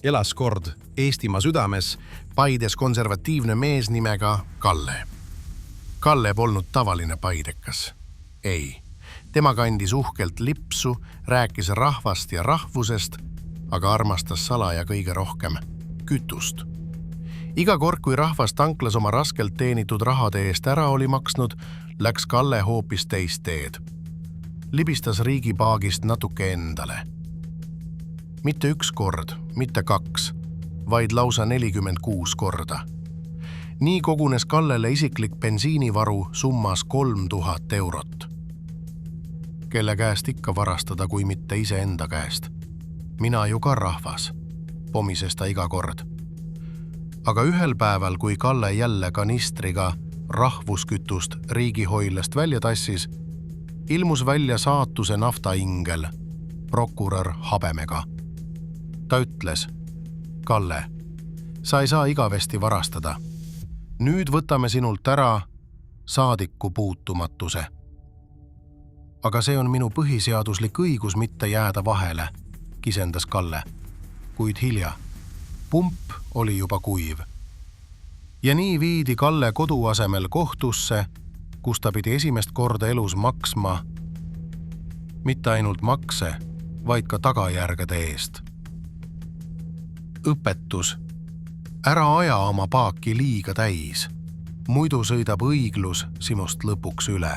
elas kord Eestimaa südames Paides konservatiivne mees nimega Kalle. Kalle polnud tavaline paidekas. Ei, tema kandis uhkelt lipsu, rääkis rahvast ja rahvusest, aga armastas salaja kõige rohkem kütust. Iga kord, kui rahvas tanklas oma raskelt teenitud rahade eest ära oli maksnud, läks Kalle hoopis teist teed. Libistas riigipaagist natuke endale. Mitte üks kord, mitte kaks, vaid lausa 46 korda. Nii kogunes Kallele isiklik bensiinivaru summas 3000 eurot. Kelle käest ikka varastada, kui mitte iseenda käest. Mina ju ka rahvas, pomises ta iga kord. Aga ühel päeval, kui Kalle jälle kanistriga rahvuskütust riigihoilest välja tassis, ilmus välja saatuse naftaingel, prokurör Habemega. Ta ütles, Kalle, sa ei saa igavesti varastada. Nüüd võtame sinult ära saadiku puutumatuse. Aga see on minu põhiseaduslik õigus mitte jääda vahele, kisendas Kalle. Kuid hilja. Pump oli juba kuiv. Ja nii viidi Kalle kodu asemel kohtusse, kus ta pidi esimest korda elus maksma mitte ainult makse, vaid ka tagajärgede eest. Õpetus. Ära aja oma paaki liiga täis. Muidu sõidab õiglus sinust lõpuks üle.